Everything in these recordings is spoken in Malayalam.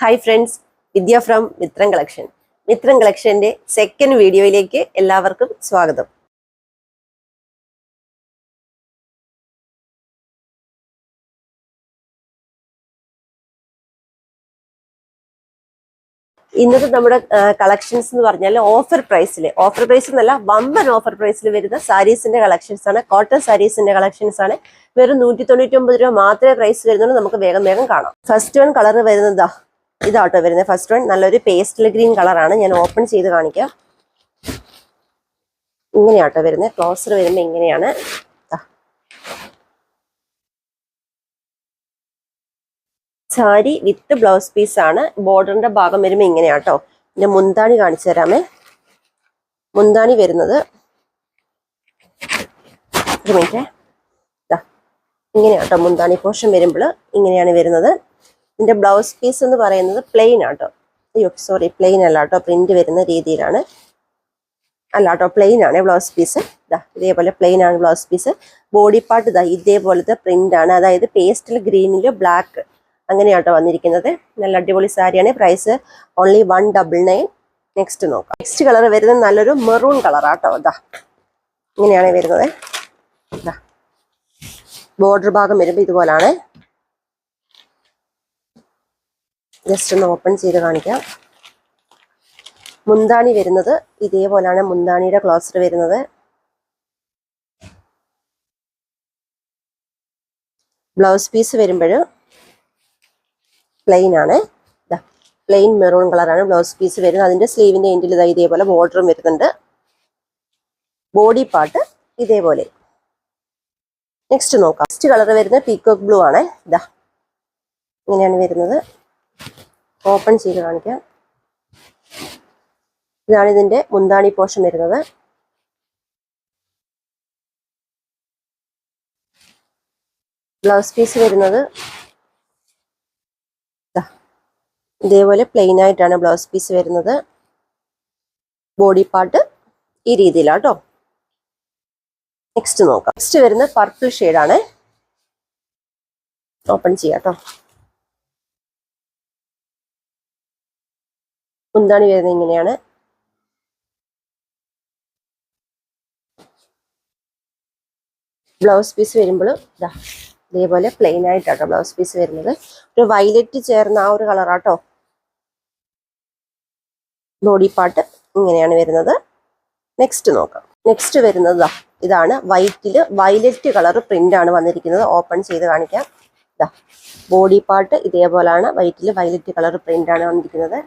Hi friends, Vidya from Mithram collection. Mithram കളക്ഷന്റെ സെക്കൻഡ് വീഡിയോയിലേക്ക് എല്ലാവർക്കും സ്വാഗതം. ഇന്നത്തെ നമ്മുടെ കളക്ഷൻസ് എന്ന് പറഞ്ഞാൽ ഓഫർ പ്രൈസ് എന്നല്ല, വമ്പൻ ഓഫർ പ്രൈസിൽ വരുന്ന സാരീസിന്റെ കളക്ഷൻസ് ആണ്. കോട്ടൺ സാരീസിന്റെ കളക്ഷൻസ് ആണ്. വെറും 199 രൂപ മാത്രമേ പ്രൈസ് വരുന്നുള്ളൂ. നമുക്ക് വേഗം കാണാം. ഫസ്റ്റ് വൺ കളർ വരുന്നത് ഇതാട്ടോ വരുന്നത്. ഫസ്റ്റ് വൺ നല്ലൊരു പേസ്റ്റൽ ഗ്രീൻ കളറാണ്. ഞാൻ ഓപ്പൺ ചെയ്ത് കാണിക്കാം. ഇങ്ങനെയാട്ടോ വരുന്നത്. ക്ലോസർ വരുമ്പോൾ ഇങ്ങനെയാണ്. സാരി വിത്ത് ബ്ലൗസ് പീസ് ആണ്. ബോർഡറിന്റെ ഭാഗം വരുമ്പോൾ ഇങ്ങനെയാട്ടോ. പിന്നെ മുന്താണി കാണിച്ചു തരാമേ. മുന്താണി വരുന്നത് ഒരു മിനിറ്റ്, ഇങ്ങനെയാട്ടോ. മുന്താണി പോർഷൻ വരുമ്പോൾ ഇങ്ങനെയാണ് വരുന്നത്. ഇതിന്റെ ബ്ലൗസ് പീസ് എന്ന് പറയുന്നത് പ്ലെയിൻ ആട്ടോ. പ്ലെയിൻ അല്ല കേട്ടോ, പ്രിന്റ് വരുന്ന രീതിയിലാണ്. അല്ല കേട്ടോ, പ്ലെയിൻ ആണ് ബ്ലൗസ് പീസ്. ഇതേപോലെ പ്ലെയിൻ ആണ് ബ്ലൗസ് പീസ്. ബോഡി പാർട്ട് ഇതേപോലത്തെ പ്രിന്റ് ആണ്. അതായത് പേസ്റ്റൽ ഗ്രീനിൽ ബ്ലാക്ക് അങ്ങനെയാട്ടോ വന്നിരിക്കുന്നത്. നല്ല അടിപൊളി സാരിയാണ്. Price only 199. നെക്സ്റ്റ് നോക്കാം. നെക്സ്റ്റ് കളർ വരുന്നത് നല്ലൊരു മെറൂൺ കളറാട്ടോ. ഇങ്ങനെയാണ് വരുന്നത്. ബോർഡർ ഭാഗം വരുമ്പോൾ ഇതുപോലാണ്. ജസ്റ്റ് ഒന്ന് ഓപ്പൺ ചെയ്ത് കാണിക്കാം. മുന്താണി വരുന്നത് ഇതേപോലാണ്. മുന്താണിയുടെ ക്ലോസർ വരുന്നത്. ബ്ലൗസ് പീസ് വരുമ്പോൾ പ്ലെയിൻ ആണ്. പ്ലെയിൻ മെറൂൺ കളറാണ് ബ്ലൗസ് പീസ് വരുന്നത്. അതിന്റെ സ്ലീവിന്റെ എൻഡിൽ ഇതേപോലെ ബോർഡറും വരുന്നുണ്ട്. ബോഡി പാർട്ട് ഇതേപോലെ. നെക്സ്റ്റ് നോക്കാം. നെക്സ്റ്റ് കളർ വരുന്നത് പീകോക്ക് ബ്ലൂ ആണ്. ഇങ്ങനെയാണ് വരുന്നത്. ഓപ്പൺ ചെയ്ത് കാണിക്കാം. ഇതാണ് ഇതിന്റെ മുന്താണി പോർഷൻ വരുന്നത്. ബ്ലൗസ് പീസ് വരുന്നത് ഇതേപോലെ പ്ലെയിൻ ആയിട്ടാണ് ബ്ലൗസ് പീസ് വരുന്നത്. ബോഡി പാർട്ട് ഈ രീതിയിലാട്ടോ. നെക്സ്റ്റ് നോക്കാം. നെക്സ്റ്റ് വരുന്നത് പർപ്പിൾ ഷെയ്ഡാണ്. ഓപ്പൺ ചെയ്യാട്ടോ. മുന്താണി വരുന്നത് ഇങ്ങനെയാണ്. ബ്ലൗസ് പീസ് വരുമ്പോൾ ഇതേപോലെ പ്ലെയിൻ ആയിട്ടാട്ടോ ബ്ലൗസ് പീസ് വരുന്നത്. ഒരു വയലറ്റ് ചേർന്ന ആ ഒരു കളറാട്ടോ. ബോഡി പാർട്ട് ഇങ്ങനെയാണ് വരുന്നത്. നെക്സ്റ്റ് നോക്കാം. നെക്സ്റ്റ് വരുന്നത് ഇതാണ്. വൈറ്റില് വയലറ്റ് കളർ പ്രിന്റ് ആണ് വന്നിരിക്കുന്നത്. ഓപ്പൺ ചെയ്ത് കാണിക്കാം. ബോഡി പാർട്ട് ഇതേപോലാണ്. വൈറ്റില് വയലറ്റ് കളർ പ്രിന്റ് ആണ് വന്നിരിക്കുന്നത്.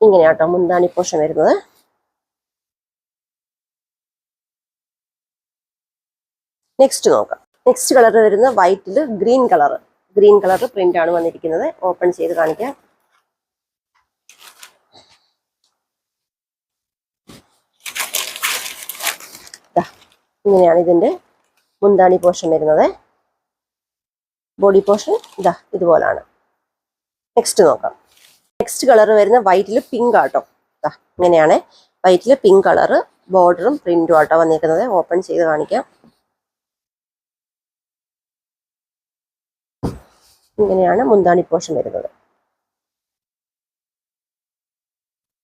ഇങ്ങനെയാട്ടോ മുന്താണി പോർഷൻ വരുന്നത്. നെക്സ്റ്റ് നോക്കാം. നെക്സ്റ്റ് കളർ വരുന്നത് വൈറ്റില് ഗ്രീൻ കളർ പ്രിന്റ് ആണ് വന്നിരിക്കുന്നത്. ഓപ്പൺ ചെയ്ത് കാണിക്കാം. ഇങ്ങനെയാണ് ഇതിന്റെ മുന്താണി പോർഷൻ വരുന്നത്. ബോഡി പോർഷൻ ഇതുപോലാണ്. നെക്സ്റ്റ് നോക്കാം. നെക്സ്റ്റ് കളർ വരുന്ന വൈറ്റില് പിങ്ക് ആട്ടോ. ഇങ്ങനെയാണ് വൈറ്റില് പിങ്ക് കളർ ബോർഡറും പ്രിന്റും ആട്ടോ വന്നിരിക്കുന്നത്. ഓപ്പൺ ചെയ്ത് കാണിക്കാം. ഇങ്ങനെയാണ് മുന്താണി പോർഷൻ വരുന്നത്.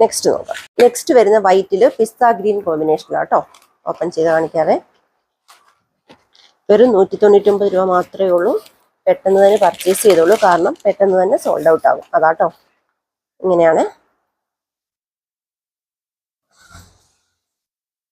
നെക്സ്റ്റ് നോക്കാം. നെക്സ്റ്റ് വരുന്ന വൈറ്റില് പിസ്ത ഗ്രീൻ കോമ്പിനേഷനിലാട്ടോ. ഓപ്പൺ ചെയ്ത് കാണിക്കാതെ. വെറും 199 രൂപ മാത്രമേ ഉള്ളൂ. പെട്ടെന്ന് തന്നെ പർച്ചേസ് ചെയ്തോളൂ, കാരണം പെട്ടെന്ന് തന്നെ സോൾഡ് ഔട്ട് ആകും. അതാട്ടോ. ഇങ്ങനെയാണ്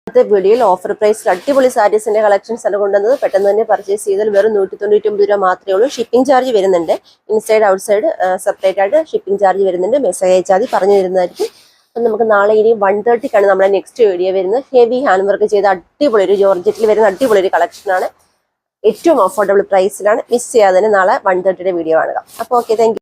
ഇന്നത്തെ വീഡിയോയിൽ ഓഫർ പ്രൈസിൽ അടിപൊളി സാരീസിന്റെ കളക്ഷൻസ് ആണ് കൊണ്ടുവന്നത്. പെട്ടെന്ന് തന്നെ പർച്ചേസ് ചെയ്താൽ വെറും 199 രൂപ മാത്രമേ ഉള്ളൂ. ഷിപ്പിംഗ് ചാർജ് വരുന്നുണ്ട്. ഇൻസൈഡ് ഔട്ട്സൈഡ് സെപ്പറേറ്റ് ആയിട്ട് ഷിപ്പിംഗ് ചാർജ് വരുന്നുണ്ട്. മെസ്സേജ് അയച്ചാൽ പറഞ്ഞു തരുന്നതായിരിക്കും. അപ്പം നമുക്ക് നാളെ ഇനി 1:30ക്കാണ് നമ്മുടെ നെക്സ്റ്റ് വീഡിയോ വരുന്നത്. ഹെവി ഹാൻഡ് വർക്ക് ചെയ്ത അടിപൊളി ഒരു ജോർജറ്റിൽ വരുന്ന അടിപൊളി ഒരു കളക്ഷനാണ്. ഏറ്റവും അഫോർഡബിൾ പ്രൈസിലാണ്. മിസ് ചെയ്യാതെ തന്നെ നാളെ 1:30യുടെ വീഡിയോ കാണുക. അപ്പോൾ ഓക്കെ, താങ്ക് യു.